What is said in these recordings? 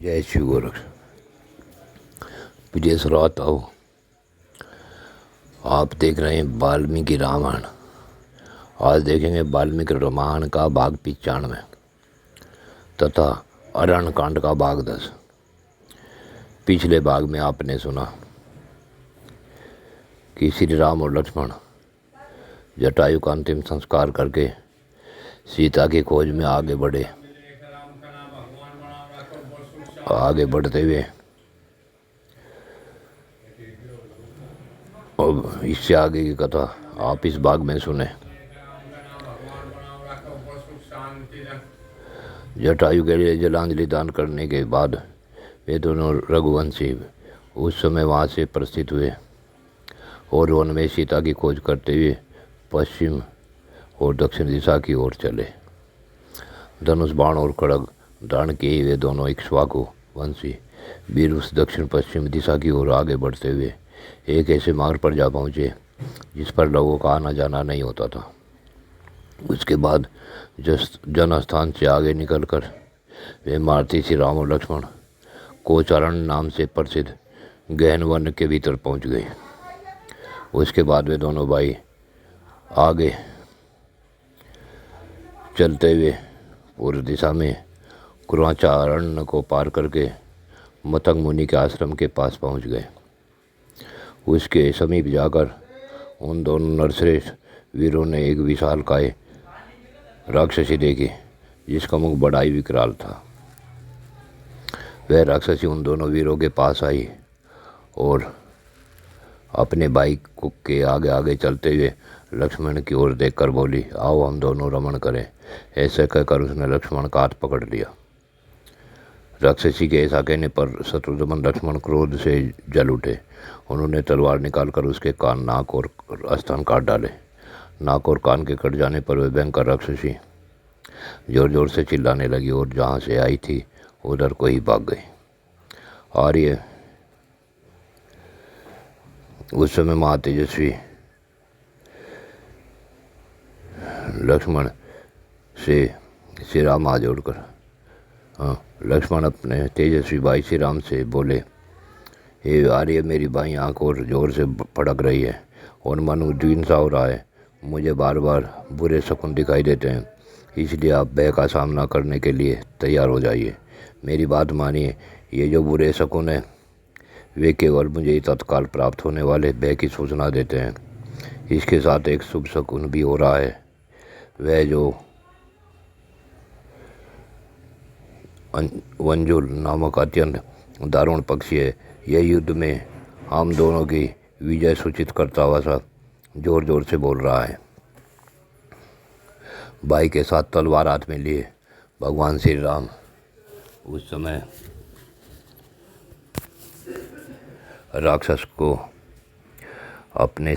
जय श्री गोरख। प्रिय श्रोताओ, आप देख रहे हैं वाल्मीकि रामायण। आज देखेंगे वाल्मीकि रामायण का भाग 95 तथा अरण्य कांड का भाग 10। पिछले भाग में आपने सुना कि श्री राम और लक्ष्मण जटायु का अंतिम संस्कार करके सीता की खोज में आगे बढ़ते हुए और इससे आगे की कथा आप इस भाग में सुने। जटायु के लिए जलांजलि दान करने के बाद वे दोनों रघुवंशी उस समय वहाँ से प्रस्थित हुए और वन में सीता की खोज करते हुए पश्चिम और दक्षिण दिशा की ओर चले। धनुष बाण और खड्ग धारण किए वे दोनों इक्ष्वाकु वंशी वीर उस दक्षिण पश्चिम दिशा की ओर आगे बढ़ते हुए एक ऐसे मार्ग पर जा पहुँचे जिस पर लोगों का आना जाना नहीं होता था। उसके बाद जनस्थान से आगे निकलकर वे मारुति श्री राम और लक्ष्मण कोचारण नाम से प्रसिद्ध गहन वन के भीतर पहुंच गए। उसके बाद वे दोनों भाई आगे चलते हुए पूर्व दिशा में कुराचारण्य को पार करके मतंग मुनि के आश्रम के पास पहुंच गए। उसके समीप जाकर उन दोनों नरश्रेष्ठ वीरों ने एक विशालकाय राक्षसी देखी जिसका मुख बड़ा ही विकराल था। वह राक्षसी उन दोनों वीरों के पास आई और अपने भाई के आगे आगे चलते हुए लक्ष्मण की ओर देखकर बोली, आओ हम दोनों रमण करें। ऐसा कहकर उसने लक्ष्मण का हाथ पकड़ लिया। राक्षसी के ऐसा कहने पर शत्रुघ्न लक्ष्मण क्रोध से जल उठे। उन्होंने तलवार निकालकर उसके कान, नाक और स्तन काट डाले। नाक और कान के कट जाने पर वह भयंकर राक्षसी जोर जोर से चिल्लाने लगी और जहाँ से आई थी उधर को ही भाग गई। आर्य उस समय महातेजस्वी लक्ष्मण से श्री राम हाथ जोड़कर लक्ष्मण अपने तेजस्वी भाई श्री राम से बोले, हे आर्य, मेरी भाई आँख और जोर से फड़क रही है और मन उद्विग्न सा हो रहा है। मुझे बार बार बुरे शकुन दिखाई देते हैं, इसलिए आप भय का सामना करने के लिए तैयार हो जाइए। मेरी बात मानिए, ये जो बुरे शकुन हैं वे केवल मुझे तत्काल प्राप्त होने वाले भय की सूचना देते हैं। इसके साथ एक शुभ शकुन भी हो रहा है। वह जो वंजुल नामक अत्यंत दारुण पक्षी है, यह युद्ध में हम दोनों की विजय सूचित करता हुआ सा जोर जोर से बोल रहा है। भाई के साथ तलवार हाथ में लिए भगवान श्री राम उस समय राक्षस को अपने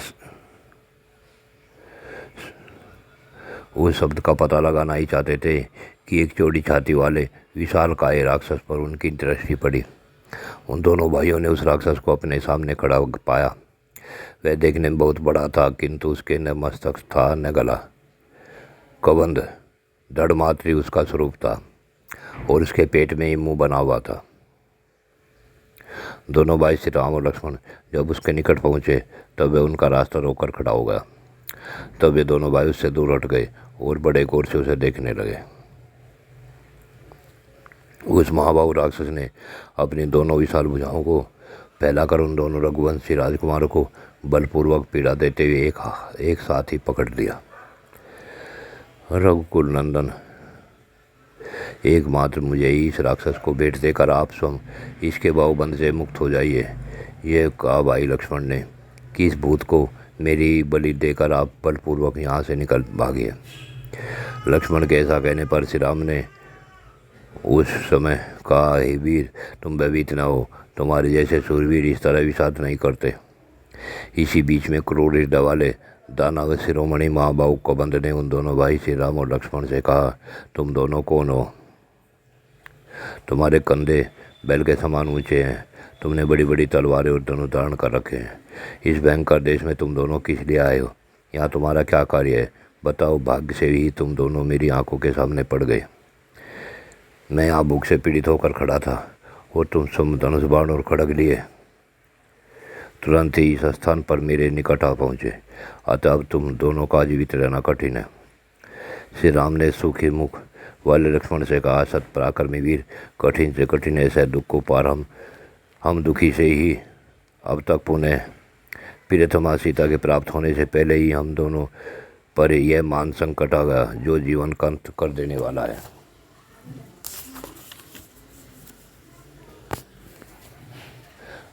उस शब्द का पता लगाना ही चाहते थे कि एक चौड़ी छाती वाले विशाल काय राक्षस पर उनकी दृष्टि पड़ी। उन दोनों भाइयों ने उस राक्षस को अपने सामने खड़ा पाया। वह देखने में बहुत बड़ा था, किंतु उसके न मस्तक था न गला। कबंध धड़ मात्र ही उसका स्वरूप था और उसके पेट में ही मुंह बना हुआ था। दोनों भाई श्री राम और लक्ष्मण जब उसके निकट पहुँचे तब वह उनका रास्ता रोककर खड़ा हो गया। तब वे दोनों भाई उससे दूर हट गए और बड़े गौर से उसे देखने लगे। उस महाबाहु राक्षस ने अपनी दोनों विशाल भुजाओं को फैलाकर उन दोनों रघुवंशी राजकुमारों को बलपूर्वक पीड़ा देते हुए एक साथ ही पकड़ लिया। रघुकुल नंदन, एकमात्र मुझे इस राक्षस को भेंट देकर आप स्वयं इसके बाहुबंध से मुक्त हो जाइए। यह कहा भाई लक्ष्मण ने कि इस भूत को मेरी बलि देकर आप बलपूर्वक यहाँ से निकल भागिए। लक्ष्मण के ऐसा कहने पर श्री राम ने उस समय कहा, हे वीर, तुम भयभीत न हो। तुम्हारे जैसे सूरवीर इस तरह विषाद नहीं करते। इसी बीच में क्रूर हृदय वाले दानव शिरोमणि महाबाहु कबंध ने उन दोनों भाई श्री राम और लक्ष्मण से कहा, तुम दोनों कौन हो? तुम्हारे कंधे बैल के समान ऊंचे हैं। तुमने बड़ी बड़ी तलवारें और धनुष धारण कर रखे हैं। इस भयंकर देश में तुम दोनों किस लिए आए हो? यहाँ तुम्हारा क्या कार्य है? बताओ। भाग्य से ही तुम दोनों मेरी आंखों के सामने पड़ गए। मैं यहाँ भूख से पीड़ित होकर खड़ा था और तुम धनुष बाण और खड़ग लिए तुरंत ही इस स्थान पर मेरे निकट आ पहुँचे, अतः अब तुम दोनों का जीवित रहना कठिन है। श्री राम ने सूखे मुख वाले लक्ष्मण से कहा, सत पराक्रमी वीर, कठिन से कठिन ऐसे दुख को पार हम दुखी से ही अब तक पुनः प्रियतमा सीता के प्राप्त होने से पहले ही हम दोनों पर यह मान संकट आ गया जो जीवन का अंत कर देने वाला है।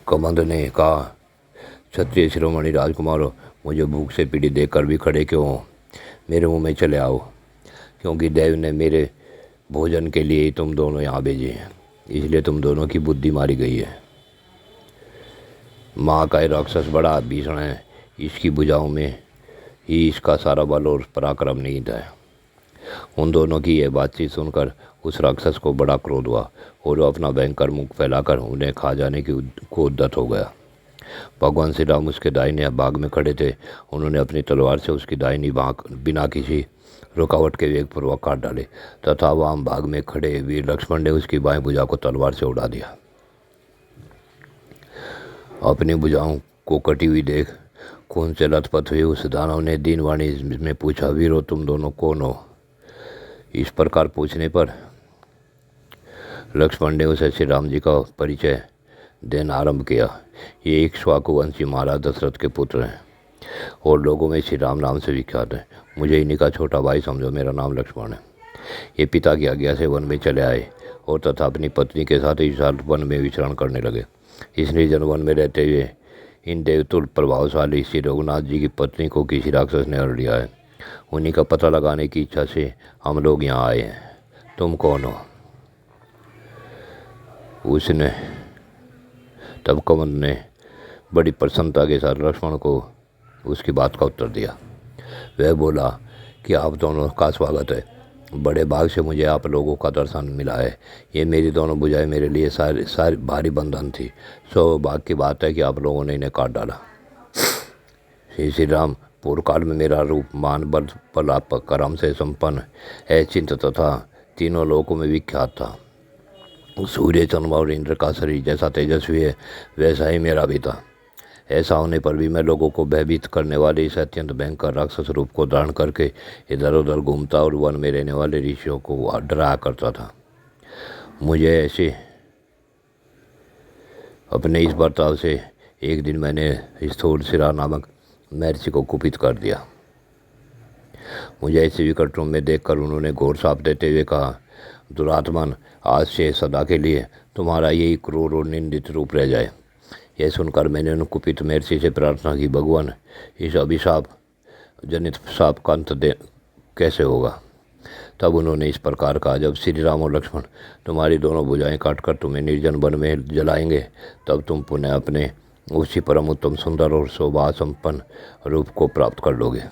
कमंद ने कहा, क्षत्रिय शिरोमणि राजकुमारों, मुझे भूख से पीड़ित देखकर भी खड़े क्यों हो? मेरे मुंह में चले आओ, क्योंकि देव ने मेरे भोजन के लिए ही तुम दोनों यहाँ भेजे हैं, इसलिए तुम दोनों की बुद्धि मारी गई है। माँ का राक्षस बड़ा भीषण है, इसकी भुजाओं में ही इसका सारा बल और पराक्रम निहित है। उन दोनों की यह बातचीत सुनकर उस राक्षस को बड़ा क्रोध हुआ और वह अपना भयंकर मुख फैलाकर उन्हें खा जाने को उद्यत हो गया। भगवान श्री राम उसके दाहिने भाग में खड़े थे। उन्होंने अपनी तलवार से उसकी दाहिनी बाँह बिना किसी रुकावट के वेगपूर्वक काट डाले तथा वाम भाग में खड़े वीर लक्ष्मण ने उसकी बाएं भुजा को तलवार से उड़ा दिया। अपनी भुजाओं को कटी हुई देख खून से लथपथ हुए उस दानव ने दीनवाणी में पूछा, वीरो तुम दोनों कौन हो? इस प्रकार पूछने पर लक्ष्मण ने उसे श्री राम जी का परिचय देना आरंभ किया। ये इक्ष्वाकु वंशी महाराज दशरथ के पुत्र हैं और लोगों में श्री राम नाम से विख्यात है। मुझे इन्हीं का छोटा भाई समझो, मेरा नाम लक्ष्मण है। ये पिता की आज्ञा से वन में चले आए और तथा अपनी पत्नी के साथ इस वन में विचरण करने लगे। इस निर्जन वन में रहते हुए इन देवतुल प्रभावशाली श्री रघुनाथ जी की पत्नी को किसी राक्षस ने हर लिया है। उन्हीं का पता लगाने की इच्छा से हम लोग यहाँ आए हैं। तुम कौन हो? उसने तब कमंद ने बड़ी प्रसन्नता के साथ लक्ष्मण को उसकी बात का उत्तर दिया। वह बोला कि आप दोनों का स्वागत है। बड़े भाग से मुझे आप लोगों का दर्शन मिला है। ये मेरी दोनों भुजाएं मेरे लिए सारी भारी बंधन थी। सौभाग्य की बात है कि आप लोगों ने इन्हें काट डाला। श्री राम पूर्व काल में मेरा रूप मान बल पराक्रम से संपन्न अचिंत तथा तीनों लोकों में विख्यात था। सूर्य चंद्रमा और इंद्र का शरीर जैसा तेजस्वी है वैसा ही मेरा भी था। ऐसा होने पर भी मैं लोगों को भयभीत करने वाले इस अत्यंत भयंकर राक्षस रूप को धारण करके इधर उधर घूमता और वन में रहने वाले ऋषियों को डराया करता था। मुझे ऐसे अपने इस बर्ताव से एक दिन मैंने स्थूल सिरा नामक महर्षि को कुपित कर दिया। मुझे ऐसे विकट रूप में देखकर उन्होंने घोर साप देते हुए कहा, दुरात्मन, आज से सदा के लिए तुम्हारा यही क्रूर और निंदित रूप रह जाए। यह सुनकर मैंने उन कुपित महर्षि से प्रार्थना की, भगवान, इस अभिशाप जनित शाप का अंत कैसे होगा? तब उन्होंने इस प्रकार कहा, जब श्री राम और लक्ष्मण तुम्हारी दोनों भुजाएं काटकर तुम्हें निर्जन वन में जलाएंगे, तब तुम पुनः अपने उसी परम उत्तम सुंदर और शोभा संपन्न रूप को प्राप्त कर लोगे।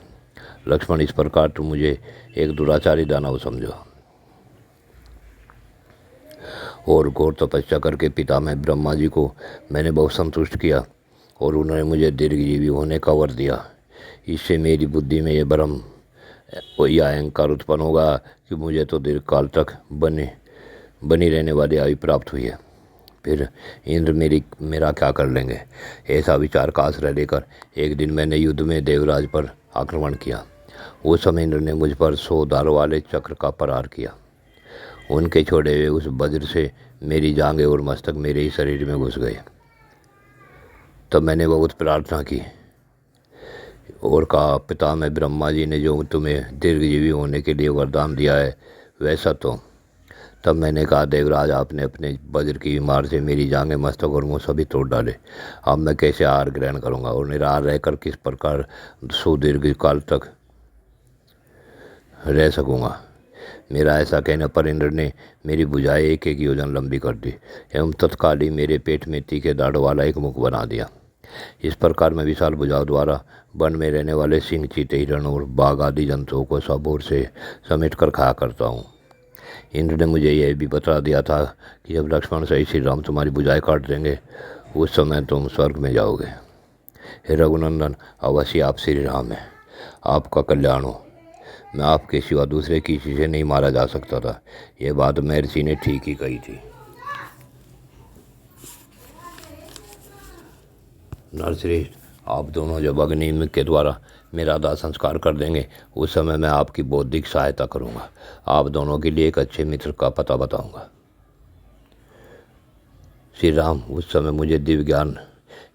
लक्ष्मण, इस प्रकार तुम मुझे एक दुराचारी दानव समझो और घोर तपस्या करके पिता में ब्रह्मा जी को मैंने बहुत संतुष्ट किया और उन्होंने मुझे दीर्घजीवी होने का वर दिया। इससे मेरी बुद्धि में यह भ्रम या अहंकार उत्पन्न होगा कि मुझे तो दीर्घकाल तक बनी रहने वाली आयु प्राप्त हुई है, फिर इंद्र मेरा क्या कर लेंगे? ऐसा विचार का आश्रय लेकर एक दिन मैंने युद्ध में देवराज पर आक्रमण किया। उस समय इंद्र ने मुझ पर 100 दारों वाले चक्र का प्रहार किया। उनके छोड़े हुए उस वज्र से मेरी जांघें और मस्तक मेरे ही शरीर में घुस गए। तब मैंने बहुत प्रार्थना की और कहा, पिता में ब्रह्मा जी ने जो तुम्हें दीर्घजीवी होने के लिए वरदान दिया है वैसा तो। तब मैंने कहा, देवराज, आपने अपने वज्र की मार से मेरी जांघें, मस्तक और मुँह सभी तोड़ डाले। अब मैं कैसे आहार ग्रहण करूँगा और निराहार रहकर किस प्रकार सुदीर्घ काल तक रह सकूँगा? मेरा ऐसा कहने पर इंद्र ने मेरी भुजाएं एक एक योजन लंबी कर दी एवं तत्काल ही मेरे पेट में तीखे दाढ़ों वाला एक मुख बना दिया। इस प्रकार मैं विशाल भुजाओं द्वारा वन में रहने वाले सिंह, चीते, हिरण और बाघ आदि जंतुओं को सब ओर से समेट कर खाया करता हूँ। इंद्र ने मुझे यह भी बता दिया था कि जब लक्ष्मण सहित श्री राम तुम्हारी भुजाएं काट देंगे उस समय तुम स्वर्ग में जाओगे। हे रघुनंदन, अवश्य आप श्री राम हैं, आपका कल्याण हो। मैं आपके सिवा दूसरे किसी से नहीं मारा जा सकता था। यह बात महर्षि ने ठीक ही कही थी। नरश्रेष्ठ, आप दोनों जब अग्नि के द्वारा मेरा दाह संस्कार कर देंगे उस समय मैं आपकी बौद्धिक सहायता करूंगा। आप दोनों के लिए एक अच्छे मित्र का पता बताऊंगा। श्री राम, उस समय मुझे दिव्य ज्ञान,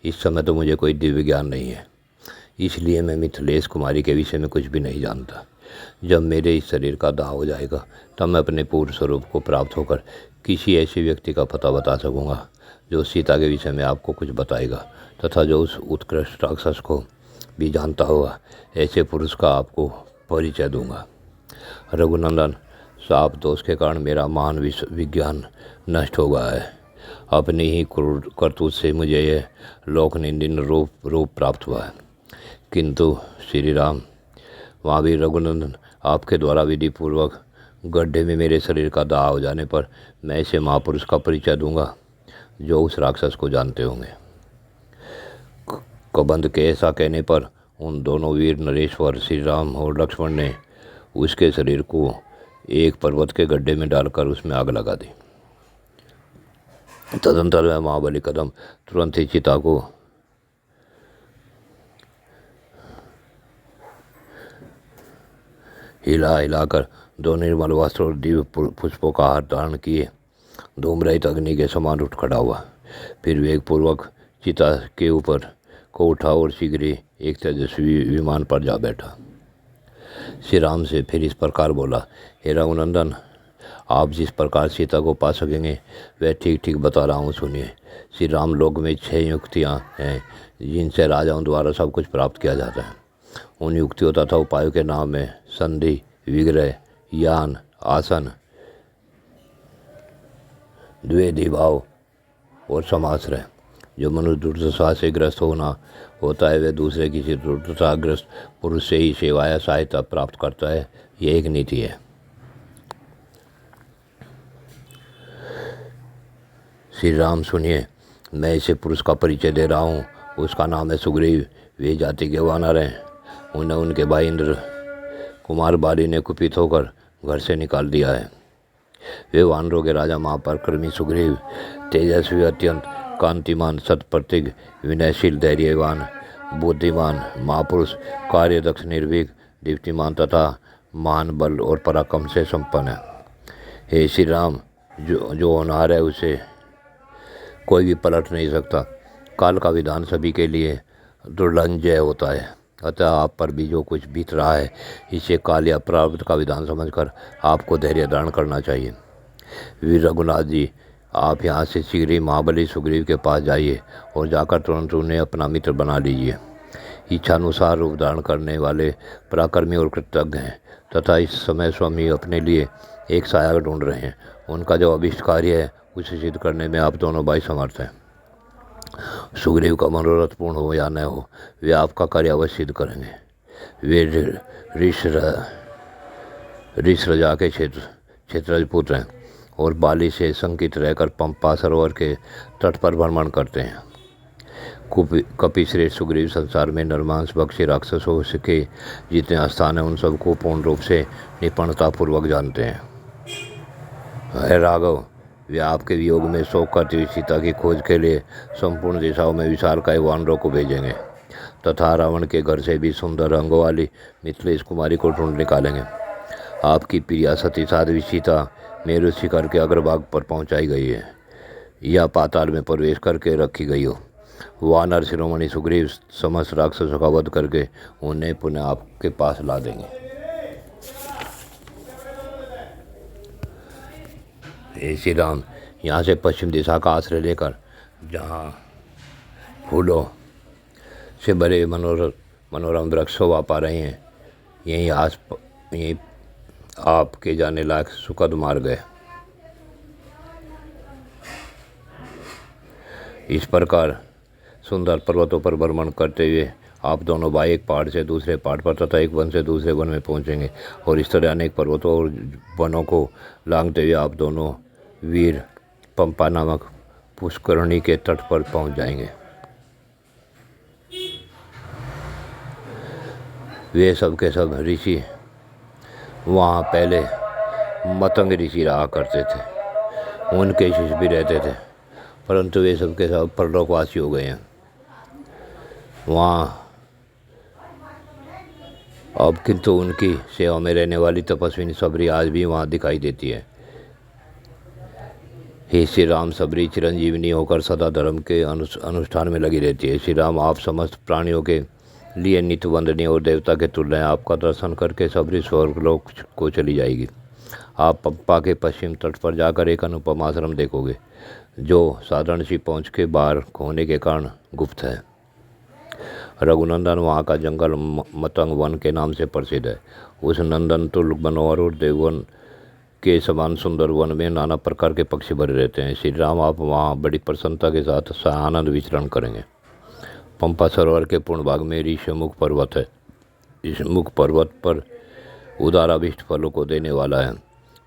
इस समय तो मुझे कोई दिव्य ज्ञान नहीं है, इसलिए मैं मिथिलेश कुमारी के विषय में कुछ भी नहीं जानता। जब मेरे इस शरीर का दाह हो जाएगा तब मैं अपने पूर्ण स्वरूप को प्राप्त होकर किसी ऐसे व्यक्ति का पता बता सकूंगा जो सीता के विषय में आपको कुछ बताएगा तथा जो उस उत्कृष्ट राक्षस को भी जानता होगा। ऐसे पुरुष का आपको परिचय दूंगा। रघुनंदन, साप दोष के कारण मेरा महान विज्ञान नष्ट हो गया है। अपनी ही क्रूर करतूत से मुझे यह लोकनिंदन रूप प्राप्त हुआ है। किंतु श्री राम, वहाँ भी रघुनंदन, आपके द्वारा विधि पूर्वक गड्ढे में मेरे शरीर का दाह हो जाने पर मैं ऐसे महापुरुष का परिचय दूंगा जो उस राक्षस को जानते होंगे। कबंध के ऐसा कहने पर उन दोनों वीर नरेश्वर श्री राम और लक्ष्मण ने उसके शरीर को एक पर्वत के गड्ढे में डालकर उसमें आग लगा दी। तदंतर वह महाबली कदम तुरंत ही चिता को हिलाकर दो निर्मल वस्त्र और दिव्य पुष्पों का हार धारण किए धूम रहित अग्नि के समान उठ खड़ा हुआ। फिर वेगपूर्वक चिता के ऊपर को उठा और शीघ्र ही एक तेजस्वी विमान पर जा बैठा। श्री राम से फिर इस प्रकार बोला, हे रघुनंदन, आप जिस प्रकार सीता को पा सकेंगे वह ठीक ठीक बता रहा हूँ, सुनिए। श्री राम, लोक में 6 युक्तियाँ हैं जिनसे राजाओं द्वारा सब कुछ प्राप्त किया जाता है। उन युक्तियों तथा उपायों के नाम में संधि, विग्रह, यान, आसन, द्वेधी भाव और समाश्रय। जो मनुष्य दुर्दशा से ग्रस्त होता है वह दूसरे किसी दुर्दशाग्रस्त पुरुष से ही सेवा या सहायता प्राप्त करता है। यह एक नीति है। श्री राम, सुनिए, मैं इसे पुरुष का परिचय दे रहा हूँ। उसका नाम है सुग्रीव। वे जाति के वानर हैं। उन्हें उनके भाई इंद्र कुमार बाली ने कुपित होकर घर से निकाल दिया है। वे वानरों के राजा महापराक्रमी सुग्रीव तेजस्वी, अत्यंत कांतिमान, सत्प्रतिज्ञ, विनयशील, धैर्यवान, बुद्धिमान, महापुरुष, कार्यदक्ष, निर्भीक, दीप्तिमान तथा महान बल और पराक्रम से संपन्न है। हे श्री राम, जो होनहार है उसे कोई भी पलट नहीं सकता। काल का विधान सभी के लिए दुर्लंजय होता है। अतः आप पर भी जो कुछ बीत रहा है इसे काल या प्रारब्ध का विधान समझकर आपको धैर्य धारण करना चाहिए। वीर रघुनाथ जी, आप यहाँ से शीघ्र ही महाबली सुग्रीव के पास जाइए और जाकर तुरंत उन्हें अपना मित्र बना लीजिए। इच्छानुसार रूप धारण करने वाले पराक्रमी और कृतज्ञ हैं तथा इस समय स्वामी अपने लिए एक सहायक ढूंढ रहे हैं। उनका जो अभिष्ट कार्य है उसे सिद्ध करने में आप दोनों भाई समर्थ हैं। सुग्रीव का मनोरथ पूर्ण हो या न हो, वे आपका कार्य अवश्य सिद्ध करेंगे। वे ऋष राजा के क्षेत्रज पुत्र हैं और बाली से शंकित रहकर पंपा सरोवर के तट पर भ्रमण करते हैं। कपिश्रेष्ठ सुग्रीव संसार में नरमांस भक्षी राक्षसों के जितने स्थान हैं उन सबको पूर्ण रूप से निपुणतापूर्वक जानते हैं। हे राघव, वे आपके वियोग में शोक करती हुई सीता की खोज के लिए संपूर्ण दिशाओं में विशालकाय वानरों को भेजेंगे तथा रावण के घर से भी सुंदर अंगों वाली मिथिलेश कुमारी को ढूंढ निकालेंगे। आपकी प्रिया सती साध्वी सीता मेरु शिखर के अग्रभाग पर पहुंचाई गई है या पाताल में प्रवेश करके रखी गई हो। वानर शिरोमणि सुग्रीव समस्त राक्षसों का वध करके उन्हें पुनः आपके पास ला देंगे। हे श्री राम, यहाँ से पश्चिम दिशा का आश्रय लेकर जहाँ फूलों से भरे मनोरम वृक्ष शोभा पा रहे हैं यहीं आपके जाने लायक सुखद मार्ग है। इस प्रकार सुंदर पर्वतों पर भ्रमण करते हुए आप दोनों भाई एक पहाड़ से दूसरे पहाड़ पर तथा एक वन से दूसरे वन में पहुंचेंगे और इस तरह अनेक पर्वतों और वनों को लांघते हुए आप दोनों वीर पंपा नामक पुष्करणी के तट पर पहुंच जाएंगे। वे सब के सब ऋषि वहाँ पहले मतंग ऋषि रहा करते थे। उनके शिष्य भी रहते थे, परंतु वे सब के सब परलोकवासी हो गए हैं। वहाँ अब किंतु उनकी सेवा में रहने वाली तपस्विनी सबरी आज भी वहाँ दिखाई देती है। हे श्री राम, सबरी चिरंजीविनी होकर सदा धर्म के अनुष्ठान में लगी रहती है। श्री राम, आप समस्त प्राणियों के लिए नित्य वंदनीय और देवता के तुल्य हैं। आपका दर्शन करके सबरी स्वर्गलोक को चली जाएगी। आप पंपा के पश्चिम तट पर जाकर एक अनुपम आश्रम देखोगे, जो साधारण सी पहुँच के बाहर होने के कारण गुप्त है। रघुनंदन वहाँ का जंगल मतंग वन के नाम से प्रसिद्ध है। उस नंदन तुल्य मनोहर और देववन के समान सुंदर वन में नाना प्रकार के पक्षी भरे रहते हैं। श्री राम, आप वहाँ बड़ी प्रसन्नता के साथ आनंद विचरण करेंगे। पंपा सरोवर के पूर्ण भाग में ऋषिमुख पर्वत है। ऋषिमुख पर्वत पर उदाराभिष्ट फलों को देने वाला है।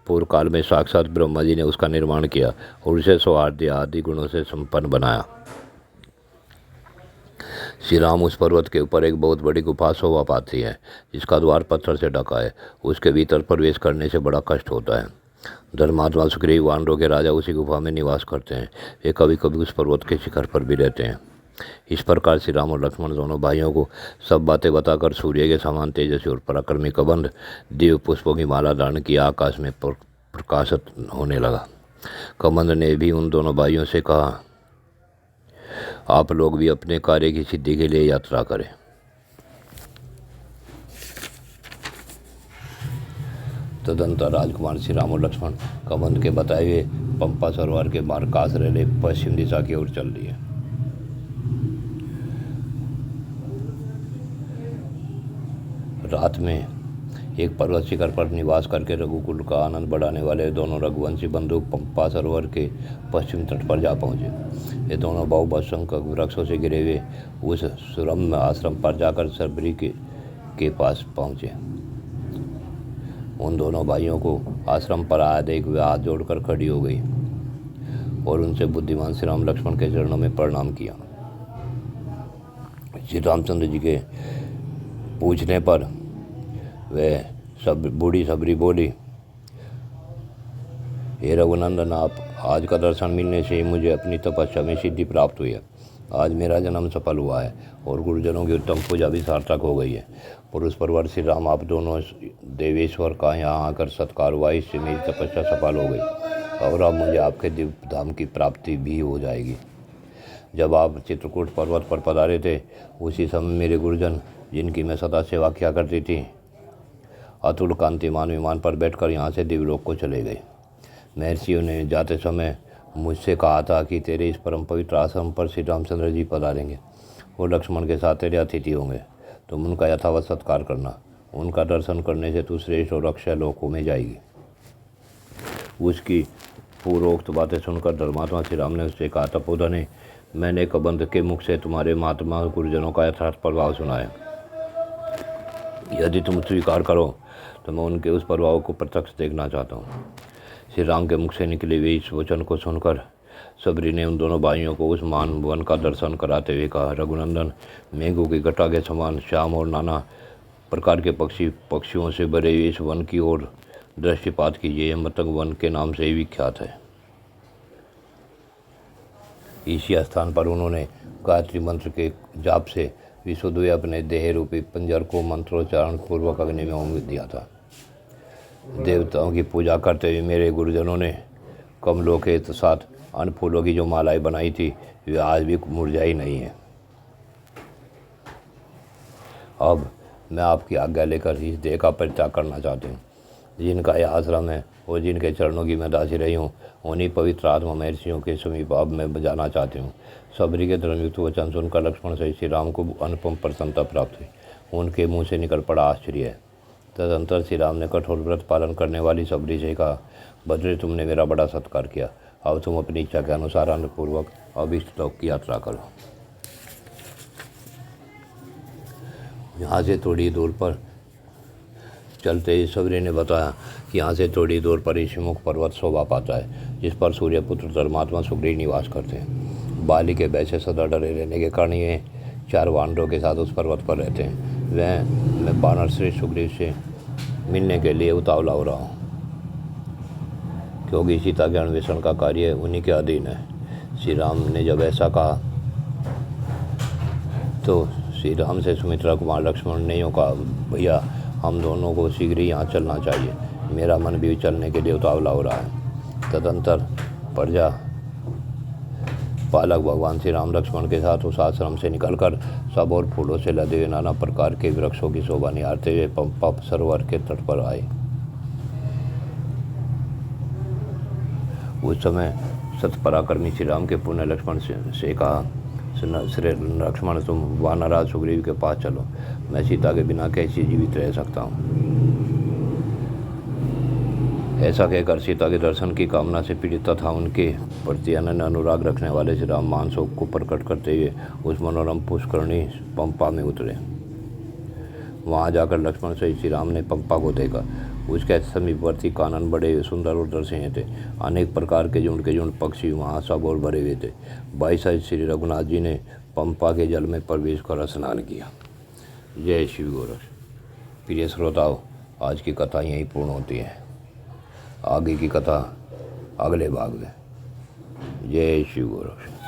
पूर्व काल में साक्षात ब्रह्मा जी ने उसका निर्माण किया और उसे सौहार्द आदि गुणों से संपन्न बनाया। श्री राम, उस पर्वत के ऊपर एक बहुत बड़ी गुफा शोभा पाती है, जिसका द्वार पत्थर से ढका है। उसके भीतर प्रवेश करने से बड़ा कष्ट होता है। धर्मात्मा सुग्रीव, वानरों के राजा, उसी गुफा में निवास करते हैं। वे कभी कभी उस पर्वत के शिखर पर भी रहते हैं। इस प्रकार श्री राम और लक्ष्मण दोनों भाइयों को सब बातें बताकर सूर्य के समान तेजस्वी और पराक्रमी कबंध दिव्य पुष्पों की माला धारण किया आकाश में प्रकाशित होने लगा। कबंध ने भी उन दोनों भाइयों से कहा, आप लोग भी अपने कार्य की सिद्धि के लिए यात्रा करें। तदंतर राजकुमार श्री राम और लक्ष्मण कबंध के बताए हुए पंपा सरोवर के मार्ग का आश्रय ले पश्चिम दिशा की ओर चल दिए। रात में एक पर्वत शिखर पर निवास करके रघुकुल का आनंद बढ़ाने वाले दोनों रघुवंशी बंधु पंपा सरोवर के पश्चिम तट पर जा पहुंचे। ये दोनों बहुबसंख्यक वृक्षों से घिरे हुए उस सुरम्य आश्रम पर जाकर सबरी के पास पहुंचे। उन दोनों भाइयों को आश्रम पर आया देख वे हाथ जोड़कर खड़ी हो गई और उनसे बुद्धिमान श्री राम लक्ष्मण के चरणों में प्रणाम किया। श्री रामचंद्र जी के पूछने पर वह बूढ़ी सबरी बोली, हे रघुनंदन, आप आज का दर्शन मिलने से ही मुझे अपनी तपस्या में सिद्धि प्राप्त हुई है। आज मेरा जन्म सफल हुआ है और गुरुजनों की उत्तम पूजा भी सार्थक हो गई है। पुरुष परवर श्री राम, आप दोनों देवेश्वर का यहाँ आकर सत्कार हुआ, इससे मेरी तपस्या सफल हो गई और अब मुझे आपके दिव्य धाम की प्राप्ति भी हो जाएगी। जब आप चित्रकूट पर्वत पर पधारे थे, उसी समय मेरे गुरुजन, जिनकी मैं सदा सेवा किया करती थी, अतुल कांतिमान विमान पर बैठकर यहाँ से दिव्यलोक को चले गए। महर्षियों ने जाते समय मुझसे कहा था कि तेरे इस परम पवित्र आश्रम पर श्री रामचंद्र जी पधारेंगे और लक्ष्मण के साथ तेरे अतिथि होंगे। तुम उनका यथावत सत्कार करना। उनका दर्शन करने से तू श्रेष्ठ और अक्षय लोकों में जाएगी। उसकी पूर्वोक्त बातें सुनकर धर्मात्मा श्री राम ने उससे कहा, तपोधने, मैंने कबंध के मुख से तुम्हारे महात्मा गुरुजनों का यथार्थ प्रभाव सुना है। यदि तुम स्वीकार करो तो मैं उनके उस प्रभाव को प्रत्यक्ष देखना चाहता हूँ। श्री राम के मुख से निकले हुए इस वचन को सुनकर सबरी ने उन दोनों भाइयों को उस मान वन का दर्शन कराते हुए कहा, रघुनंदन, मेघों की घटा के समान श्याम और नाना प्रकार के पक्षियों से भरे हुए इस वन की ओर दृष्टिपात कीजिए। यह मतंग वन के नाम से ही विख्यात है। इसी स्थान पर उन्होंने गायत्री मंत्र के जाप से विशुद्ध हुए अपने देह रूपी पंजर को मंत्रोच्चारण पूर्वक अग्नि में होंगे दिया था। देवताओं की पूजा करते हुए मेरे गुरुजनों ने कमलों के साथ अन्य फूलों की जो मालाएं बनाई थी, वे आज भी मुरझाई नहीं है। अब मैं आपकी आज्ञा लेकर इस देह का परित्याग करना चाहती हूँ। जिनका यह आश्रम है और जिनके चरणों की मैं दासी रही हूँ, उन्हीं पवित्र आत्मा महर्षियों के समीप अब मैं जाना चाहती हूँ। सबरी के धर्मयुक्त वचन सुनकर लक्ष्मण सहित श्री राम को अनुपम प्रसन्नता प्राप्त हुई। उनके मुँह से निकल पड़ा आश्चर्य। तदंतर श्री राम ने कठोर व्रत पालन करने वाली सबरी से कहा, बद्री, तुमने मेरा बड़ा सत्कार किया। अब तुम अपनी इच्छा के अनुसार आनंदपूर्वक अभीष्ट लोक की यात्रा करो। यहाँ से थोड़ी दूर पर चलते ही सबरी ने बताया कि यहाँ से थोड़ी दूर पर ऋषिमुख पर्वत शोभा पाता है, जिस पर सूर्यपुत्र धर्मात्मा सुग्रीव निवास करते हैं। बाली के भय से सदा डरे रहने के कारण ये 4 वानरों के साथ उस पर्वत पर रहते हैं। मैं वानर श्रेष्ठ सुग्रीव से मिलने के लिए उतावला हो रहा हूँ, क्योंकि सीता के अन्वेषण का कार्य उन्हीं के अधीन है। श्री राम ने जब ऐसा कहा तो श्री राम से सुमित्रा कुमार लक्ष्मण ने यूँ कहा, भैया हम दोनों को शीघ्र ही यहाँ चलना चाहिए, मेरा मन भी चलने के लिए उतावला हो रहा है। तदंतर प्रजा पालक भगवान श्री राम लक्ष्मण के साथ उस आश्रम से निकलकर सब और फूलों से लदे हुए नाना प्रकार के वृक्षों की शोभा निहारते हुए पंपा सरोवर के तट पर आए। उस समय सतपराक्रमी श्री राम के पुण्य लक्ष्मण से कहा, श्री लक्ष्मण तुम वानरराज सुग्रीव के पास चलो, मैं सीता के बिना कैसे जीवित रह सकता हूँ। ऐसा कहकर सीता के दर्शन की कामना से पीड़ित तथा उनके प्रति अनन्य अनुराग रखने वाले श्री राम मानसों को प्रकट करते हुए उस मनोरम पुष्करणी पंपा में उतरे। वहाँ जाकर लक्ष्मण सहित श्री राम ने पंपा को देखा। उसके समीपवर्ती कानन बड़े सुंदर और दर्शनीय थे। अनेक प्रकार के झुंड पक्षी वहाँ सब और भरे हुए थे। भाई सहित श्री रघुनाथ जी ने पंपा के जल में प्रवेश कर स्नान किया। जय शिव गोरक्ष। प्रिय श्रोताओं, आज की कथा यहीं पूर्ण होती है। आगे की कथा अगले भाग में। जय शिव गोरक्ष।